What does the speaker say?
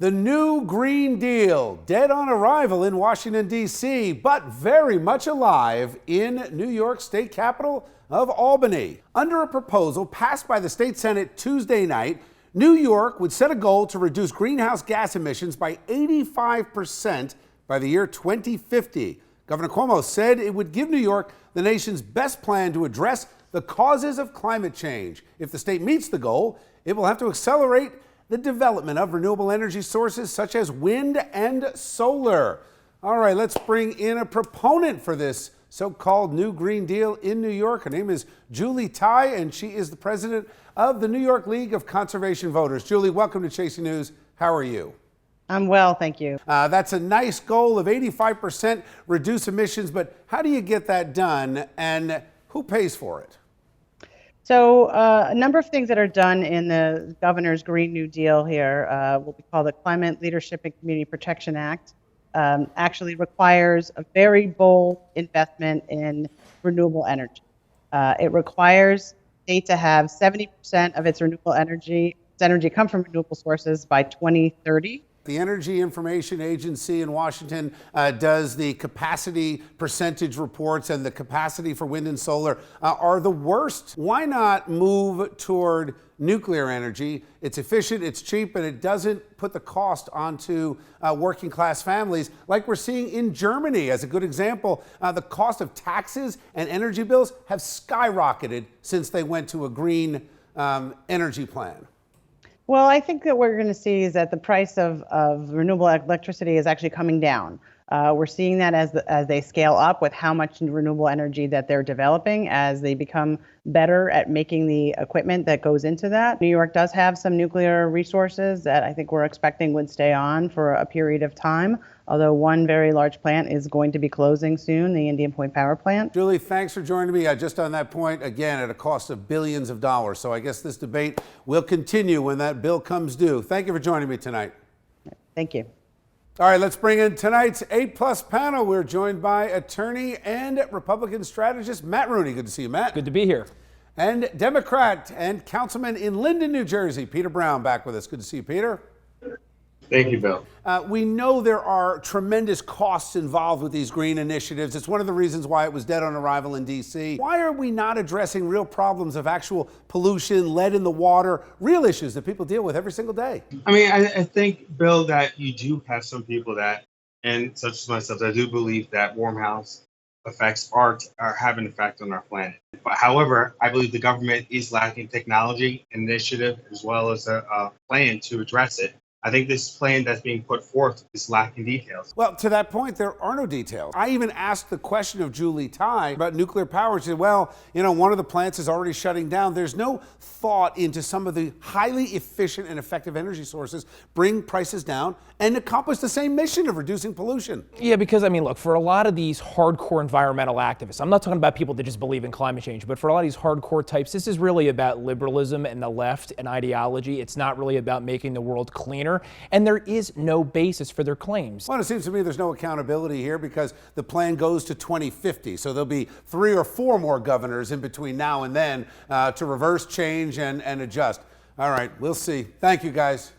The new Green Deal, dead on arrival in Washington, D.C., but very much alive in New York State capital of Albany. Under a proposal passed by the state Senate Tuesday night, New York would set a goal to reduce greenhouse gas emissions by 85% by the year 2050. Governor Cuomo said it would give New York the nation's best plan to address the causes of climate change. If the state meets the goal, it will have to accelerate the development of renewable energy sources such as wind and solar. All right, let's bring in a proponent for this so-called new Green Deal in New York. Her name is Julie Tai, and she is the president of the New York League of Conservation Voters. Julie, welcome to Chasing News. How are you? I'm well, thank you. That's a nice goal of 85% reduce emissions, but how do you get that done, and who pays for it? So a number of things that are done in the governor's Green New Deal here, what we call the Climate Leadership and Community Protection Act, actually requires a very bold investment in renewable energy. It requires the state to have 70% of its renewable energy come from renewable sources by 2030. The Energy Information Agency in Washington does the capacity percentage reports, and the capacity for wind and solar are the worst. Why not move toward nuclear energy? It's efficient, it's cheap, and it doesn't put the cost onto working class families like we're seeing in Germany. As a good example, the cost of taxes and energy bills have skyrocketed since they went to a green energy plan. Well, I think that what we're going to see is that the price of renewable electricity is actually coming down. We're seeing that as they scale up with how much renewable energy that they're developing, as they become better at making the equipment that goes into that. New York does have some nuclear resources that I think we're expecting would stay on for a period of time, although one very large plant is going to be closing soon, the Indian Point Power Plant. Julie, thanks for joining me. Just on that point, again, at a cost of billions of dollars. So I guess this debate will continue when that bill comes due. Thank you for joining me tonight. Thank you. All right, let's bring in tonight's A-plus panel. We're joined by attorney and Republican strategist Matt Rooney. Good to see you, Matt. Good to be here. And Democrat and councilman in Linden, New Jersey, Peter Brown, back with us. Good to see you, Peter. Thank you, Bill. We know there are tremendous costs involved with these green initiatives. It's one of the reasons why it was dead on arrival in D.C. Why are we not addressing real problems of actual pollution, lead in the water, real issues that people deal with every single day? I mean, I think, Bill, that you do have some people that, and such as myself, I do believe that warm house effects are have an effect on our planet. But however, I believe the government is lacking technology, initiative, as well as a plan to address it. I think this plan that's being put forth is lacking details. Well, to that point, there are no details. I even asked the question of Julie Tai about nuclear power. She said, well, one of the plants is already shutting down. There's no thought into some of the highly efficient and effective energy sources, bring prices down, and accomplish the same mission of reducing pollution. Yeah, because, look, for a lot of these hardcore environmental activists, I'm not talking about people that just believe in climate change, but for a lot of these hardcore types, this is really about liberalism and the left and ideology. It's not really about making the world cleaner. And there is no basis for their claims. Well, it seems to me there's no accountability here because the plan goes to 2050. So there'll be 3 or 4 more governors in between now and then to reverse change and adjust. All right, we'll see. Thank you, guys.